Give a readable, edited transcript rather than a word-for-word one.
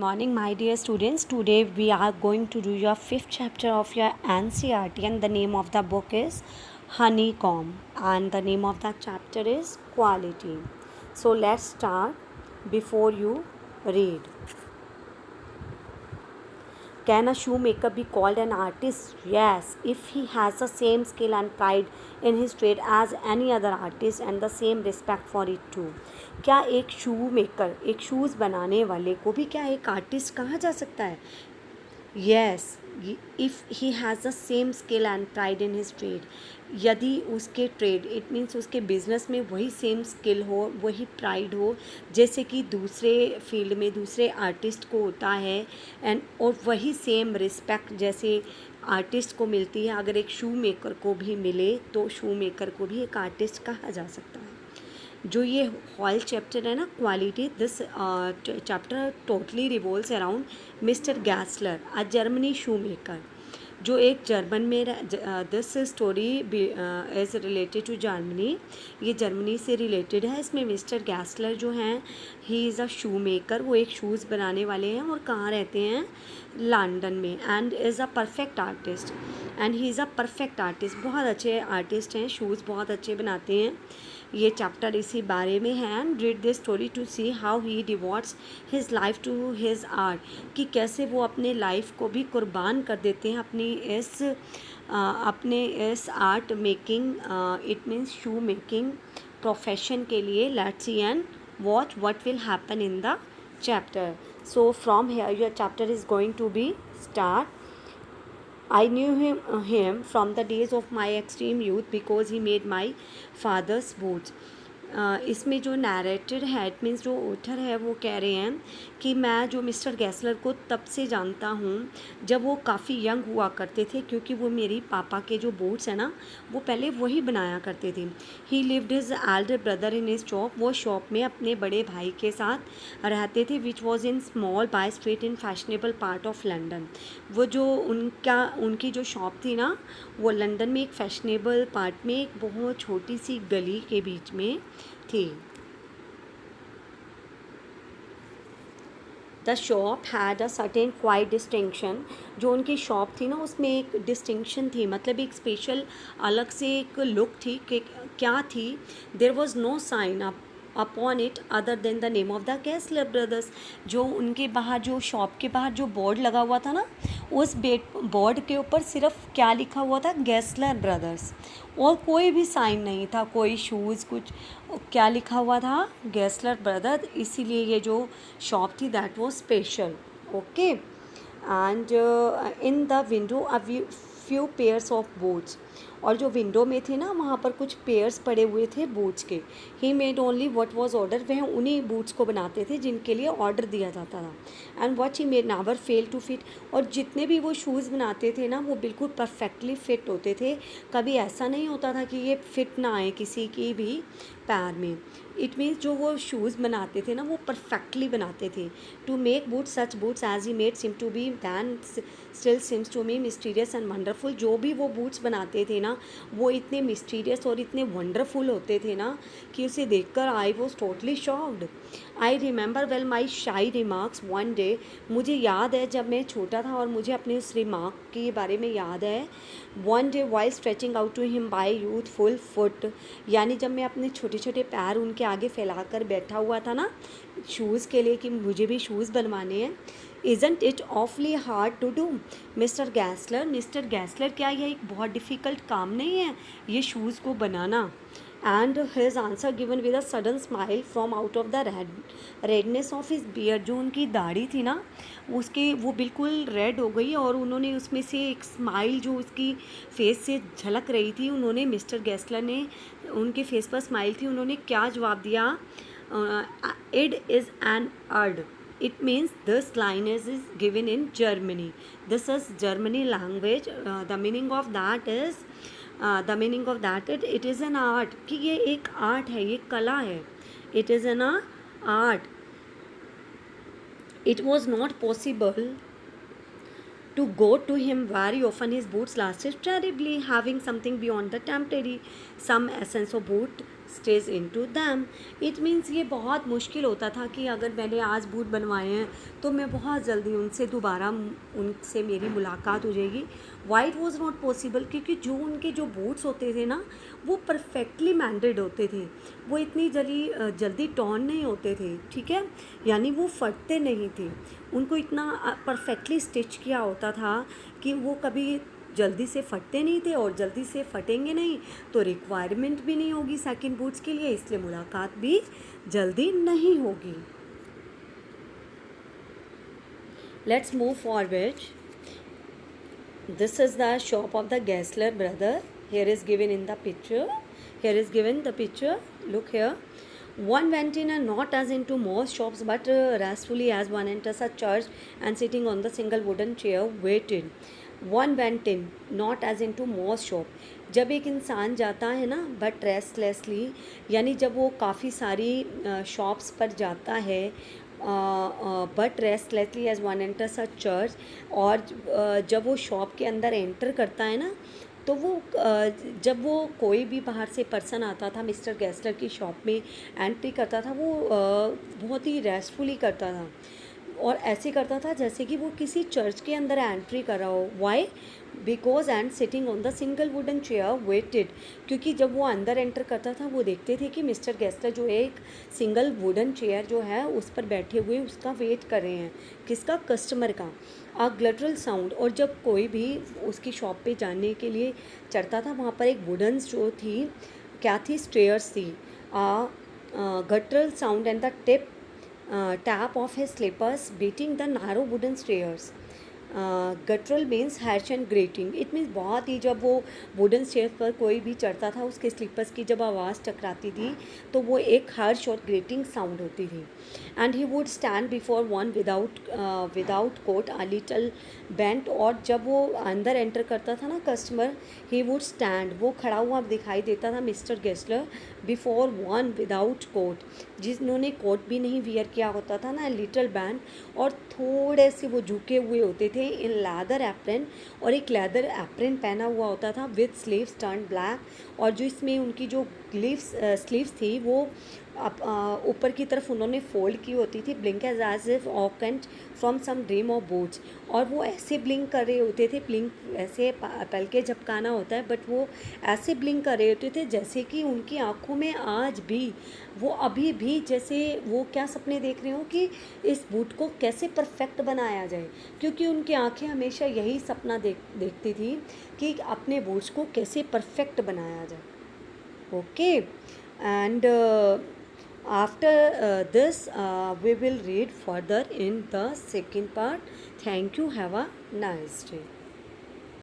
Morning, my dear students. Today we are going to do your fifth chapter of your NCERT, and the name of the book is Honeycomb, and the name of the chapter is Quality. So let's start. Before you read, can a shoemaker be called an artist? Yes, if he has the same skill and pride in his trade as any other artist and the same respect for it too. क्या एक शू maker, एक shoes बनाने वाले को भी क्या एक artist कहा जा सकता है? Yes, if he has the same skill and pride in his trade. यदि उसके ट्रेड इट मीन्स उसके बिजनेस में वही सेम स्किल हो, वही प्राइड हो जैसे कि दूसरे फील्ड में दूसरे आर्टिस्ट को होता है, एंड और वही सेम रिस्पेक्ट जैसे आर्टिस्ट को मिलती है, अगर एक शू मेकर को भी मिले तो शू मेकर को भी एक आर्टिस्ट कहा जा सकता है. जो ये हॉल चैप्टर है ना, quality, this chapter totally revolves around mister Gessler, a Germany shoe maker, जो एक जर्मन में this story is related to Germany, ये जर्मनी से रिलेटेड है. इसमें मिस्टर गैसलर जो हैं, he is a shoe maker, वो एक शूज़ बनाने वाले हैं और कहाँ रहते हैं, लंदन में, and is a perfect artist, and he is a perfect artist, बहुत अच्छे आर्टिस्ट हैं, शूज़ बहुत अच्छे बनाते हैं. ये चैप्टर इसी बारे में है. And read this story to see how he devotes his life to his art, कि कैसे वो अपने लाइफ को भी कुर्बान कर देते हैं अपने इस art making, it means shoe making profession के लिए. Let's see and watch what will happen in the chapter. So from here your chapter is going to be start. I knew him from the days of my extreme youth because he made my father's boots. इसमें जो narrated है, it means जो author है वो कह रहे हैं कि मैं जो मिस्टर गैसलर को तब से जानता हूँ जब वो काफ़ी यंग हुआ करते थे, क्योंकि वो मेरी पापा के जो बूट्स हैं ना वो पहले वही बनाया करते थे. He lived his elder brother in his shop, वो शॉप में अपने बड़े भाई के साथ रहते थे, which was in small by street in fashionable part of London. वो जो उनकी जो शॉप थी ना, वो लंदन में एक फैशनेबल पार्ट में एक बहुत छोटी सी गली के बीच में थी. The shop had a certain quite distinction, जो उनकी शॉप थी ना उसमें एक डिस्टिंक्शन थी, मतलब एक स्पेशल अलग से एक लुक थी. कि क्या थी, there was no sign upon it other than the name of the Gessler brothers. जो उनके बाहर, जो शॉप के बाहर जो बोर्ड लगा हुआ था ना, उस बोर्ड के ऊपर सिर्फ क्या लिखा हुआ था, गैसलर ब्रदर्स, और कोई भी साइन नहीं था, कोई शूज़ कुछ, क्या लिखा हुआ था, गैसलर ब्रदर. इसीलिए ये जो शॉप थी that was special. Okay. And in the window a few pairs of boots, और जो विंडो में थे ना वहाँ पर कुछ पेयर्स पड़े हुए थे बूट्स के. He made only what was order, वह उन्हीं बूट्स को बनाते थे जिनके लिए ऑर्डर दिया जाता था. And what he made never fail to fit, और जितने भी वो शूज़ बनाते थे ना वो बिल्कुल परफेक्टली फिट होते थे. कभी ऐसा नहीं होता था कि ये फिट ना आए किसी की भी पैर में. इट मीन्स जो वो शूज़ बनाते थे ना वो परफेक्टली बनाते थे. To make boots such boots as he made seem to be then still seems to me mysterious and wonderful. जो भी वो बूट्स बनाते थे ना वो इतने मिस्टीरियस और इतने वंडरफुल होते थे ना कि उसे देखकर I was totally shocked. I remember well my शाई रिमार्क्स वन डे, मुझे याद है जब मैं छोटा था और मुझे अपने उस रिमार्क के बारे में याद है. One day while stretching out to him my youthful foot, यानी जब मैं अपने छोटे छोटे पैर उनके आगे फैलाकर बैठा हुआ था ना शूज़ के लिए कि मुझे भी शूज़ बनवाने हैं. Isn't it awfully hard to do mister Gessler, mister Gessler क्या यह एक बहुत डिफ़िकल्ट काम नहीं है ये शूज़ को बनाना. And his answer given with a sudden smile from out of the redness of his beard, जो उनकी दाढ़ी थी ना उसके वो बिल्कुल रेड हो गई और उन्होंने उसमें से एक स्माइल जो उसकी फेस से झलक रही थी, उन्होंने मिस्टर गैसलर ने, उनके फेस पर स्माइल थी, उन्होंने क्या जवाब दिया, it is an art. It means this line is given in Germany. This is Germany language. The meaning of that is it is an art, कि ये एक आर्ट है, ये कला है. It is an art. It was not possible to go to him very often. His boots lasted terribly, having something beyond the temporary, some essence of boot stays into them. It means ये बहुत मुश्किल होता था कि अगर मैंने आज boot बनवाए हैं तो मैं बहुत जल्दी उनसे दोबारा उनसे मेरी मुलाकात हो जाएगी. Why it was not possible? क्योंकि जो उनके जो बूट्स होते थे ना वो परफेक्टली मैंडेड होते थे, वो इतनी जल्दी टॉर्न नहीं होते थे, ठीक है, यानी वो फटते नहीं थे, उनको इतना परफेक्टली स्टिच किया होता था कि वो कभी जल्दी से फटते नहीं थे और जल्दी से फटेंगे नहीं तो रिक्वायरमेंट भी नहीं होगी सेकंड बूट्स के लिए, इसलिए मुलाकात भी जल्दी नहीं होगी. Let's move forward. This is the shop of the Gessler brother. Here is given in the picture. Here is given the picture. Look here. One went in and not as into most shops, but restfully as one enters a church and sitting on the single wooden chair waited. One went in, not as into most shop. जब एक इंसान जाता है ना but restlessly, यानी जब वो काफ़ी सारी शॉप्स पर जाता है but restlessly as one enters a church, और जब वो शॉप के अंदर एंटर करता है ना तो वो जब वो कोई भी बाहर से पर्सन आता था मिस्टर गेस्लर की शॉप में एंट्री करता था, वो बहुत ही रेस्टफुली करता था और ऐसे करता था जैसे कि वो किसी चर्च के अंदर एंट्री कर रहा हो. Why? Because and sitting on the single wooden chair waited, क्योंकि जब वो अंदर एंटर करता था वो देखते थे कि मिस्टर गेस्लर जो है एक सिंगल वुडन चेयर जो है उस पर बैठे हुए उसका वेट कर रहे हैं. किसका? कस्टमर का. अ ग्लटरल साउंड, और जब कोई भी उसकी शॉप पे जाने के लिए चढ़ता था वहाँ पर एक वुडन जो थी, क्या थी? स्टेयर्स थी. Guttural sound and the tap of his slippers beating the narrow wooden stairs. Guttural means harsh and grating. It means बहुत ही, जब वो वुडन स्टेयर पर कोई भी चढ़ता था उसके स्लीपर्स की जब आवाज़ टकराती थी तो वो एक हर्ष और ग्रेटिंग साउंड होती थी. And he would stand before one without coat a little bent, और जब वो अंदर एंटर करता था ना कस्टमर, ही वुड स्टैंड, वो खड़ा हुआ दिखाई देता था Mister Gessler before one without coat, जिन्होंने कोट भी नहीं वियर किया होता था ना, लिटल बैंड, और थोड़े से वो झुके हुए होते थे इन लेदर एप्रन, और एक लेदर एप्रन पहना हुआ होता था विद स्लीव्स टर्न ब्लैक, और जो इसमें उनकी जो स्लीव्स थी वो ऊपर की तरफ उन्होंने फोल्ड की होती थी, blink as if awakened from some dream of boots, और वो ऐसे ब्लिंक कर रहे होते थे, ब्लिंक ऐसे पलके झपकाना होता है बट वो ऐसे ब्लिंक कर रहे होते थे जैसे कि उनकी आँखों में आज भी वो अभी भी जैसे वो क्या सपने देख रहे हो कि इस बूट को कैसे परफेक्ट बनाया जाए, क्योंकि उनकी आँखें हमेशा यही सपना देखती थी कि अपने बूट्स को कैसे परफेक्ट बनाया जाए. Okay, and after this we will read further in the second part. Thank you. Have a nice day.